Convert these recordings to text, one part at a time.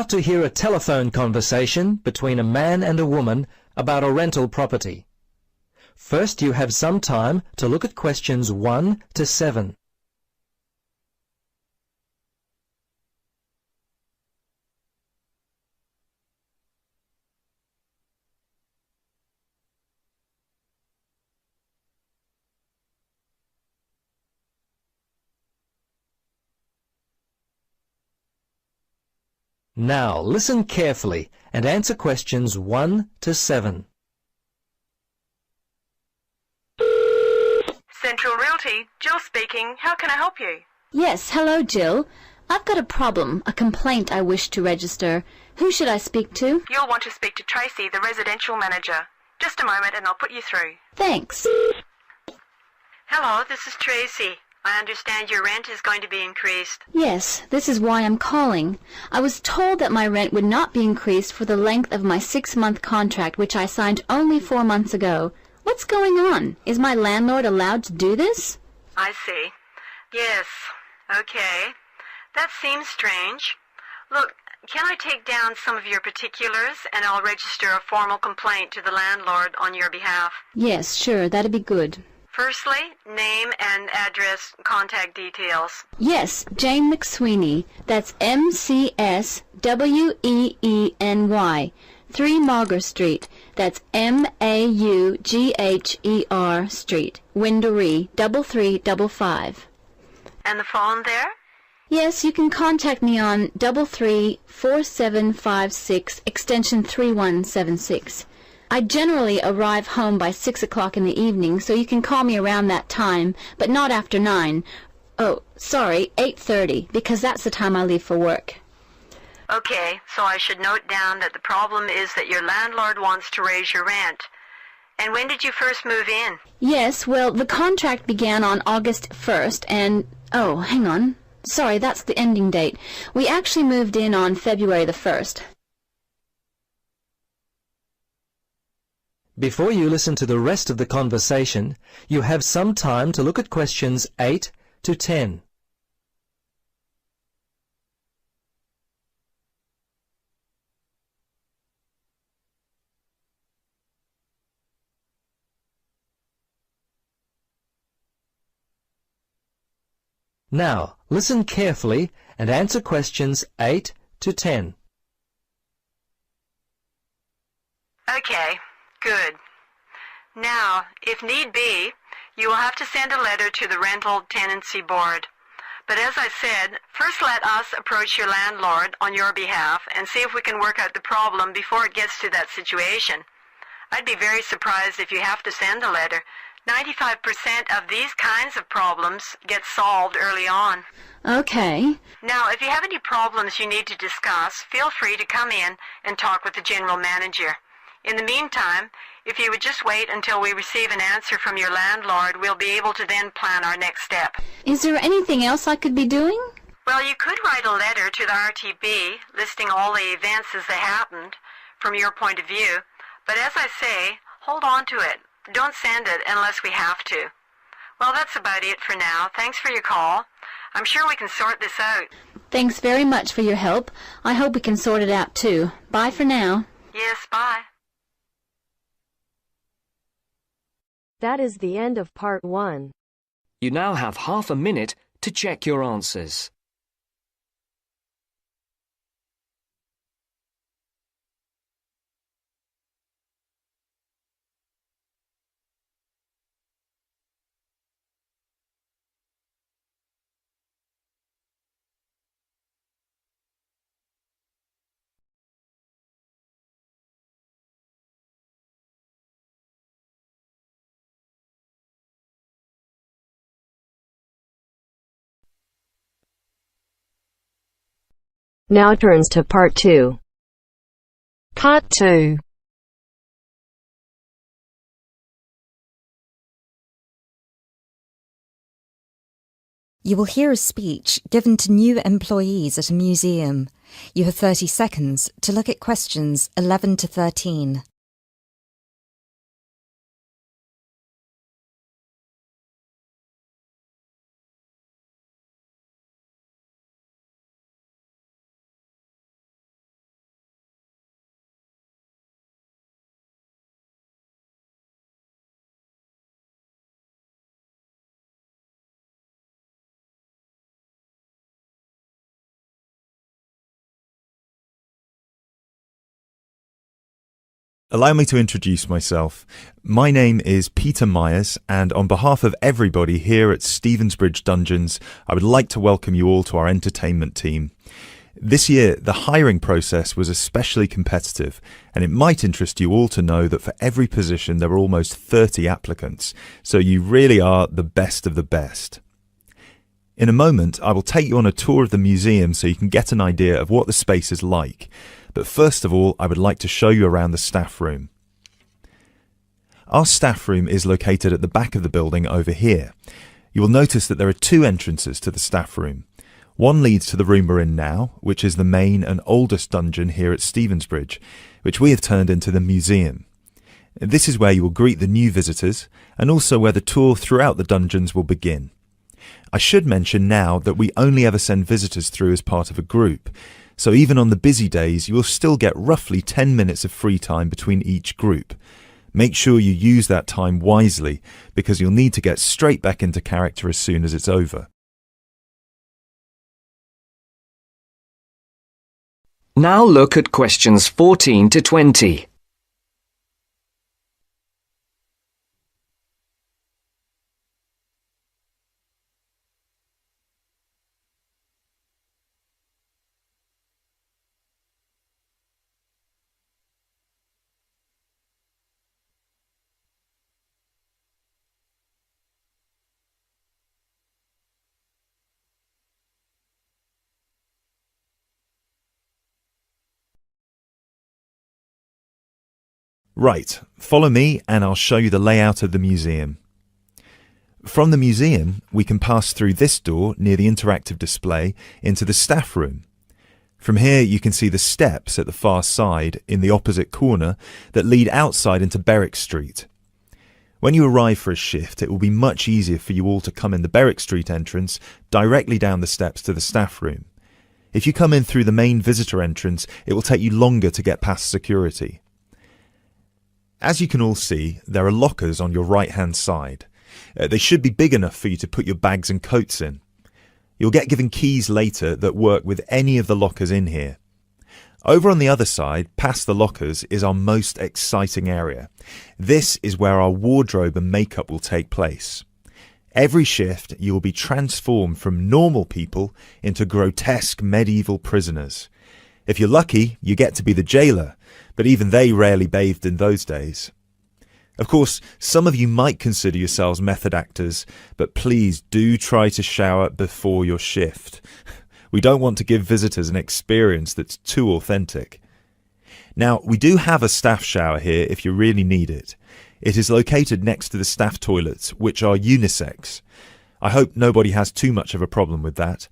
about to hear a telephone conversation between a man and a woman about a rental property. First, you have some time to look at questions 1 to 7. Now, listen carefully and answer questions 1 to 7. Central Realty, Jill speaking. How can I help you? Yes, hello, Jill. I've got a problem, a complaint I wish to register. Who should I speak to? You'll want to speak to Tracy, the residential manager. Just a moment and I'll put you through. Thanks. Hello, this is Tracy. I understand your rent is going to be increased. Yes, this is why I'm calling. I was told that my rent would not be increased for the length of my 6-month contract, which I signed only 4 months ago. What's going on? Is my landlord allowed to do this? I see. Yes. Okay. That seems strange. Look, can I take down some of your particulars and I'll register a formal complaint to the landlord on your behalf? Yes, sure, that'd be good. Firstly, name and address, contact details. Yes, Jane McSweeney. That's McSweeny. 3 Mauger Street. That's Maugher Street. Winderee, 3355. And the phone there? Yes, you can contact me on 334756 extension 3176. I generally arrive home by 6 o'clock in the evening, so you can call me around that time, but not after 9. Oh, sorry, 8:30, because that's the time I leave for work. Okay, so I should note down that the problem is that your landlord wants to raise your rent. And when did you first move in? Yes, well, the contract began on August 1st, and... oh, hang on. Sorry, that's the ending date. We actually moved in on February the 1st. Before you listen to the rest of the conversation, you have some time to look at questions 8 to 10. Now, listen carefully and answer questions 8 to 10. Okay, good. Now, if need be, you will have to send a letter to the Rental Tenancy Board. But as I said, first let us approach your landlord on your behalf and see if we can work out the problem before it gets to that situation. I'd be very surprised if you have to send a letter. 95% of these kinds of problems get solved early on. Okay. Now, if you have any problems you need to discuss, feel free to come in and talk with the general manager. In the meantime, if you would just wait until we receive an answer from your landlord, we'll be able to then plan our next step. Is there anything else I could be doing? Well, you could write a letter to the RTB listing all the events as they happened from your point of view. But as I say, hold on to it. Don't send it unless we have to. Well, that's about it for now. Thanks for your call. I'm sure we can sort this out. Thanks very much for your help. I hope we can sort it out too. Bye for now. Yes, bye. That is the end of part 1. You now have half a minute to check your answers. Now turns to part 2. Part 2. You will hear a speech given to new employees at a museum. You have 30 seconds to look at questions 11 to 13. Allow me to introduce myself. My name is Peter Myers, and on behalf of everybody here at Stevensbridge Dungeons, I would like to welcome you all to our entertainment team. This year, the hiring process was especially competitive, and it might interest you all to know that for every position there were almost 30 applicants, so you really are the best of the best. In a moment, I will take you on a tour of the museum so you can get an idea of what the space is like. But first of all, I would like to show you around the staff room. Our staff room is located at the back of the building over here. You will notice that there are two entrances to the staff room. One leads to the room we're in now, which is the main and oldest dungeon here at Stevensbridge, which we have turned into the museum. This is where you will greet the new visitors, and also where the tour throughout the dungeons will begin. I should mention now that we only ever send visitors through as part of a group, so even on the busy days you will still get roughly 10 minutes of free time between each group. Make sure you use that time wisely, because you'll need to get straight back into character as soon as it's over. Now look at questions 14 to 20. Right, follow me and I'll show you the layout of the museum. From the museum, we can pass through this door near the interactive display into the staff room. From here you can see the steps at the far side in the opposite corner that lead outside into Berwick Street. When you arrive for a shift, it will be much easier for you all to come in the Berwick Street entrance directly down the steps to the staff room. If you come in through the main visitor entrance, it will take you longer to get past security. As you can all see, there are lockers on your right-hand side. They should be big enough for you to put your bags and coats in. You'll get given keys later that work with any of the lockers in here. Over on the other side, past the lockers, is our most exciting area. This is where our wardrobe and makeup will take place. Every shift, you will be transformed from normal people into grotesque medieval prisoners. If you're lucky, you get to be the jailer, but even they rarely bathed in those days. Of course, some of you might consider yourselves method actors, but please do try to shower before your shift. We don't want to give visitors an experience that's too authentic. Now, we do have a staff shower here if you really need it. It is located next to the staff toilets, which are unisex. I hope nobody has too much of a problem with that.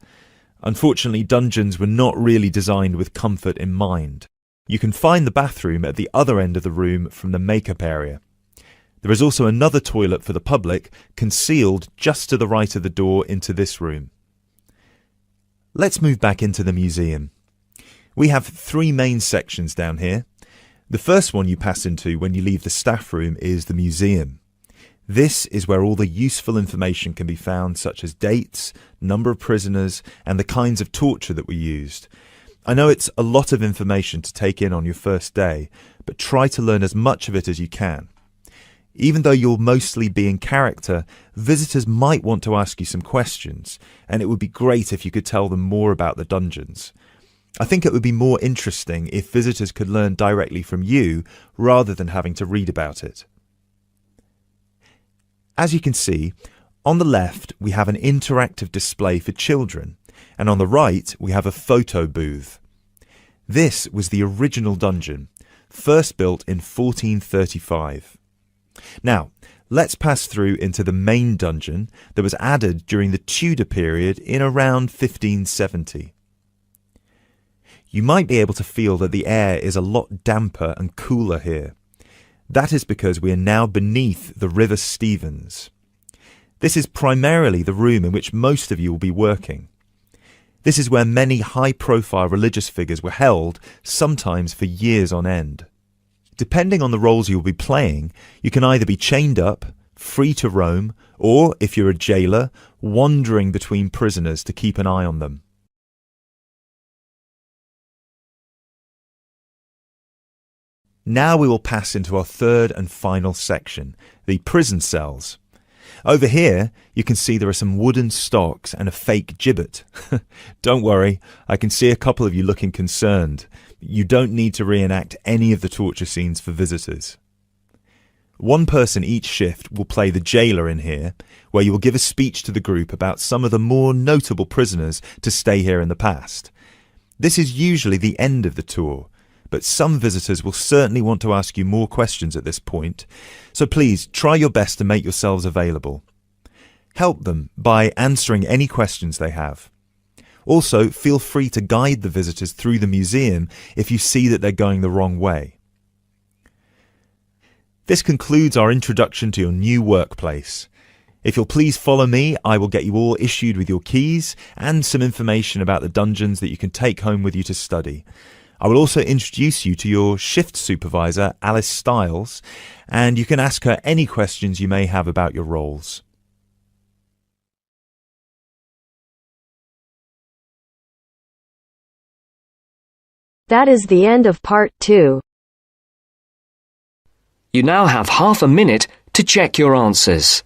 Unfortunately, dungeons were not really designed with comfort in mind. You can find the bathroom at the other end of the room from the makeup area. There is also another toilet for the public, concealed just to the right of the door into this room. Let's move back into the museum. We have three main sections down here. The first one you pass into when you leave the staff room is the museum. This is where all the useful information can be found, such as dates, number of prisoners, and the kinds of torture that were used. I know it's a lot of information to take in on your first day, but try to learn as much of it as you can. Even though you'll mostly be in character, visitors might want to ask you some questions, and it would be great if you could tell them more about the dungeons. I think it would be more interesting if visitors could learn directly from you rather than having to read about it. As you can see, on the left we have an interactive display for children, and on the right we have a photo booth. This was the original dungeon, first built in 1435. Now, let's pass through into the main dungeon that was added during the Tudor period in around 1570. You might be able to feel that the air is a lot damper and cooler here. That is because we are now beneath the River Stevens. This is primarily the room in which most of you will be working. This is where many high-profile religious figures were held, sometimes for years on end. Depending on the roles you'll be playing, you can either be chained up, free to roam, or, if you're a jailer, wandering between prisoners to keep an eye on them. Now we will pass into our third and final section, the prison cells. Over here, you can see there are some wooden stocks and a fake gibbet. Don't worry, I can see a couple of you looking concerned. You don't need to reenact any of the torture scenes for visitors. One person each shift will play the jailer in here, where you will give a speech to the group about some of the more notable prisoners to stay here in the past. This is usually the end of the tour, but some visitors will certainly want to ask you more questions at this point, so please try your best to make yourselves available. Help them by answering any questions they have. Also, feel free to guide the visitors through the museum if you see that they're going the wrong way. This concludes our introduction to your new workplace. If you'll please follow me, I will get you all issued with your keys and some information about the dungeons that you can take home with you to study. I will also introduce you to your shift supervisor, Alice Stiles, and you can ask her any questions you may have about your roles. That is the end of part 2. You now have half a minute to check your answers.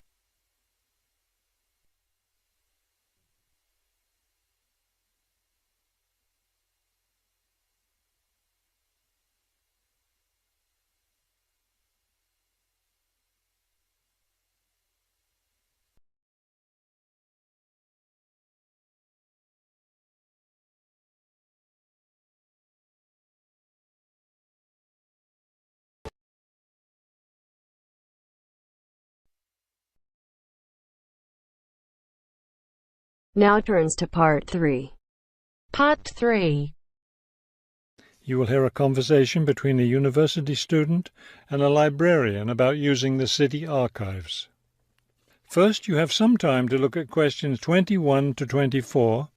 Now turns to part 3. Part 3. You will hear a conversation between a university student and a librarian about using the city archives. First, you have some time to look at questions 21 to 24.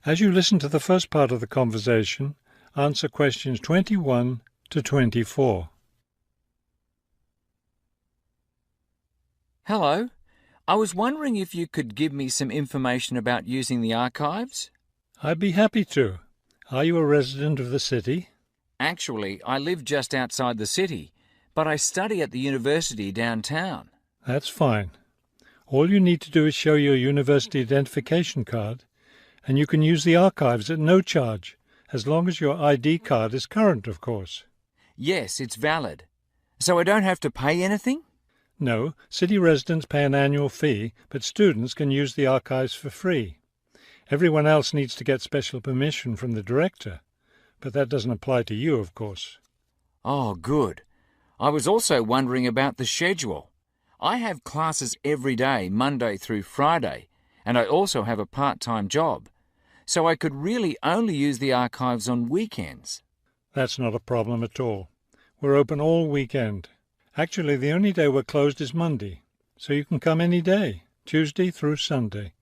As you listen to the first part of the conversation, answer questions 21 to 24. Hello. I was wondering if you could give me some information about using the archives? I'd be happy to. Are you a resident of the city? Actually, I live just outside the city, but I study at the university downtown. That's fine. All you need to do is show your university identification card, and you can use the archives at no charge, as long as your ID card is current, of course. Yes, it's valid. So I don't have to pay anything? No, city residents pay an annual fee, but students can use the archives for free. Everyone else needs to get special permission from the director, but that doesn't apply to you, of course. Oh, good. I was also wondering about the schedule. I have classes every day, Monday through Friday, and I also have a part-time job. So I could really only use the archives on weekends. That's not a problem at all. We're open all weekend. Actually, the only day we're closed is Monday, so you can come any day, Tuesday through Sunday.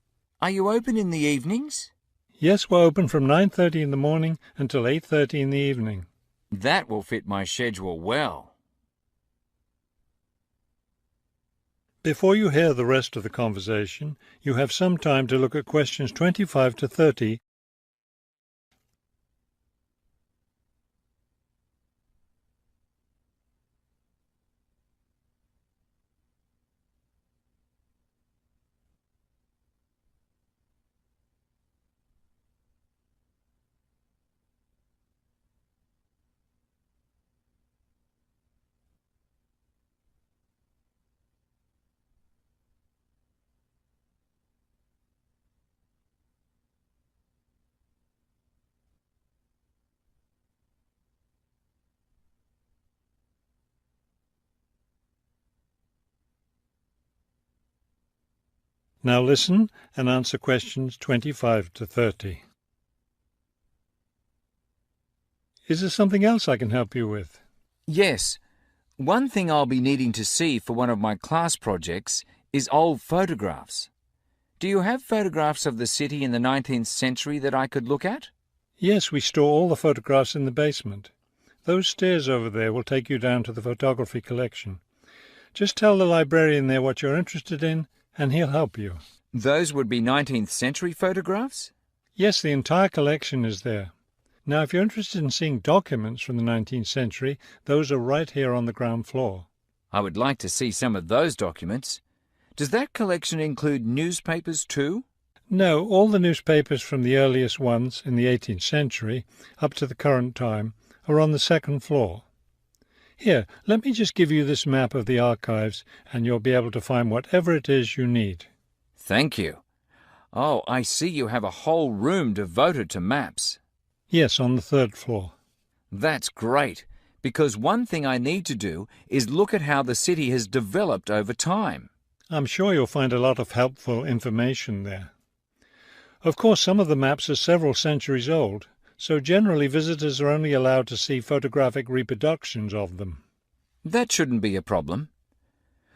Are you open in the evenings? Yes, we're open from 9:30 in the morning until 8:30 in the evening. That will fit my schedule well. Before you hear the rest of the conversation, you have some time to look at questions 25 to 30. Now listen and answer questions 25 to 30. Is there something else I can help you with? Yes. One thing I'll be needing to see for one of my class projects is old photographs. Do you have photographs of the city in the 19th century that I could look at? Yes, we store all the photographs in the basement. Those stairs over there will take you down to the photography collection. Just tell the librarian there what you're interested in, and he'll help you. Those would be 19th century photographs? Yes, the entire collection is there. Now, if you're interested in seeing documents from the 19th century, those are right here on the ground floor. I would like to see some of those documents. Does that collection include newspapers too? No, all the newspapers from the earliest ones in the 18th century up to the current time are on the second floor. Here, let me just give you this map of the archives and you'll be able to find whatever it is you need. Thank you. Oh, I see you have a whole room devoted to maps. Yes, on the third floor. That's great, because one thing I need to do is look at how the city has developed over time. I'm sure you'll find a lot of helpful information there. Of course, some of the maps are several centuries old, so generally visitors are only allowed to see photographic reproductions of them. That shouldn't be a problem.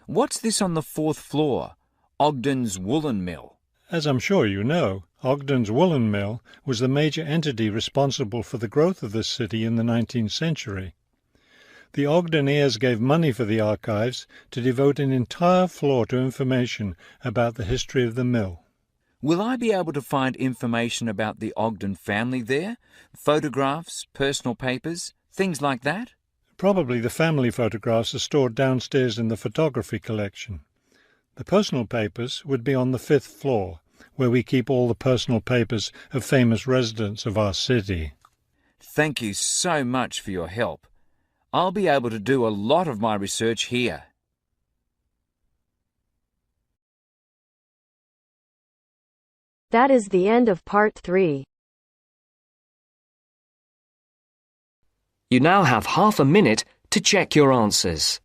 What's this on the fourth floor? Ogden's Woolen Mill. As I'm sure you know, Ogden's Woolen Mill was the major entity responsible for the growth of this city in the 19th century. The Ogden heirs gave money for the archives to devote an entire floor to information about the history of the mill. Will I be able to find information about the Ogden family there? Photographs, personal papers, things like that? Probably the family photographs are stored downstairs in the photography collection. The personal papers would be on the fifth floor, where we keep all the personal papers of famous residents of our city. Thank you so much for your help. I'll be able to do a lot of my research here. That is the end of part 3. You now have half a minute to check your answers.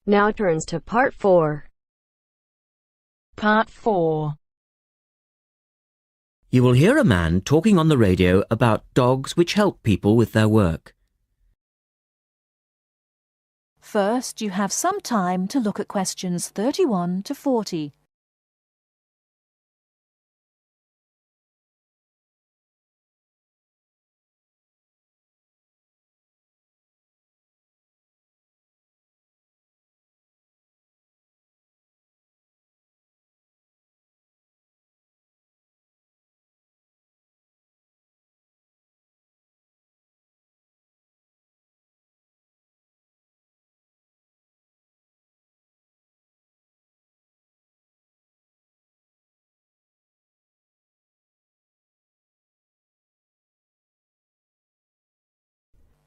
Now turns to part 4. Part 4. You will hear a man talking on the radio about dogs which help people with their work. First, you have some time to look at questions 31 to 40.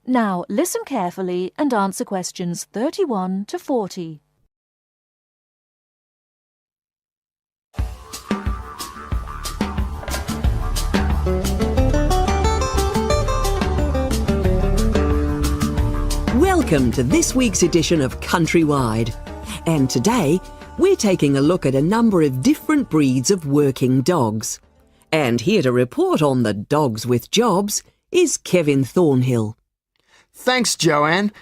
Now, listen carefully and answer questions 31 to 40. Welcome to this week's edition of Countrywide. And today, we're taking a look at a number of different breeds of working dogs. And here to report on the dogs with jobs is Kevin Thornhill. Thanks, Joanne.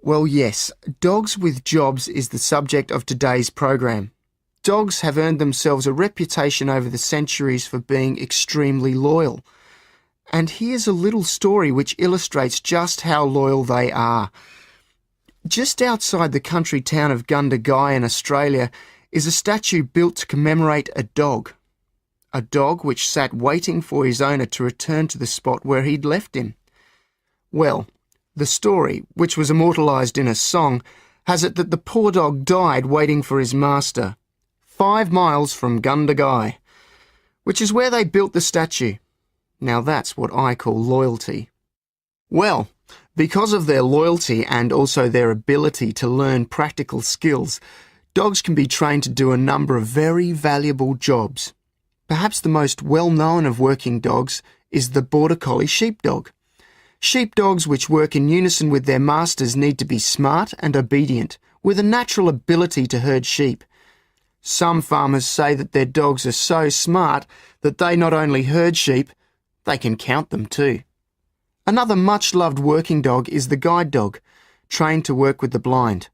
Well, yes, dogs with jobs is the subject of today's program. Dogs have earned themselves a reputation over the centuries for being extremely loyal. And here's a little story which illustrates just how loyal they are. Just outside the country town of Gundagai in Australia is a statue built to commemorate a dog. A dog which sat waiting for his owner to return to the spot where he'd left him. Well, the story, which was immortalised in a song, has it that the poor dog died waiting for his master, 5 miles from Gundagai, which is where they built the statue. Now that's what I call loyalty. Well, Because of their loyalty and also their ability to learn practical skills, dogs can be trained to do a number of very valuable jobs. Perhaps the most well-known of working dogs is the Border Collie sheepdog. Sheepdogs which work in unison with their masters need to be smart and obedient, with a natural ability to herd sheep. Some farmers say that their dogs are so smart that they not only herd sheep, they can count them too. Another much-loved working dog is the guide dog, trained to work with the blind.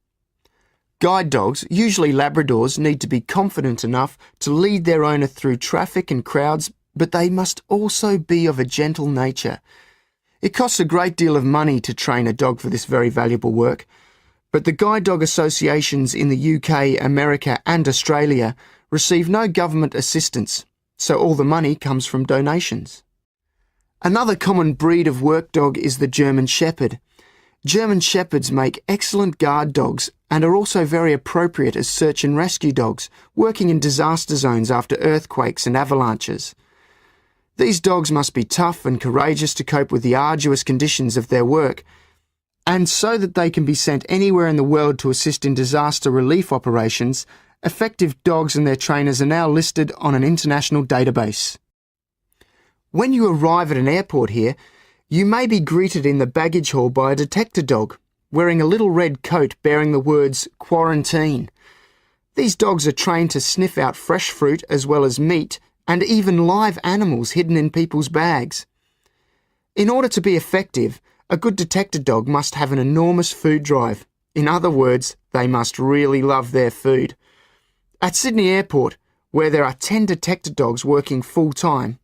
Guide dogs, usually Labradors, need to be confident enough to lead their owner through traffic and crowds, but they must also be of a gentle nature. It costs a great deal of money to train a dog for this very valuable work, but the guide dog associations in the UK, America and Australia receive no government assistance, so all the money comes from donations. Another common breed of work dog is the German Shepherd. German Shepherds make excellent guard dogs and are also very appropriate as search and rescue dogs, working in disaster zones after earthquakes and avalanches. These dogs must be tough and courageous to cope with the arduous conditions of their work, and so that they can be sent anywhere in the world to assist in disaster relief operations, effective dogs and their trainers are now listed on an international database. When you arrive at an airport here, you may be greeted in the baggage hall by a detector dog, wearing a little red coat bearing the words "Quarantine." These dogs are trained to sniff out fresh fruit as well as meat and even live animals hidden in people's bags. In order to be effective, a good detector dog must have an enormous food drive. In other words, they must really love their food. At Sydney Airport, where there are 10 detector dogs working full-time,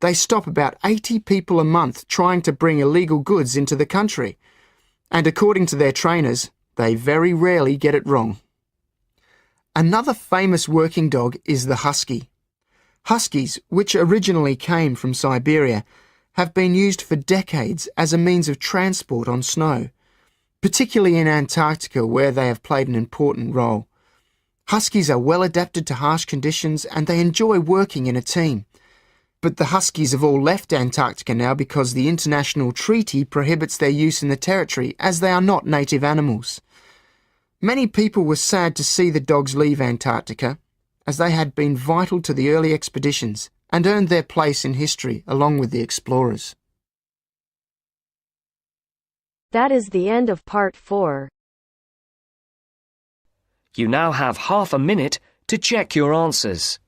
they stop about 80 people a month trying to bring illegal goods into the country. And according to their trainers, they very rarely get it wrong. Another famous working dog is the husky. Huskies, which originally came from Siberia, have been used for decades as a means of transport on snow, particularly in Antarctica where they have played an important role. Huskies are well adapted to harsh conditions and they enjoy working in a team. But the huskies have all left Antarctica now because the international treaty prohibits their use in the territory as they are not native animals. Many people were sad to see the dogs leave Antarctica, as they had been vital to the early expeditions and earned their place in history along with the explorers. That is the end of part 4. You now have half a minute to check your answers.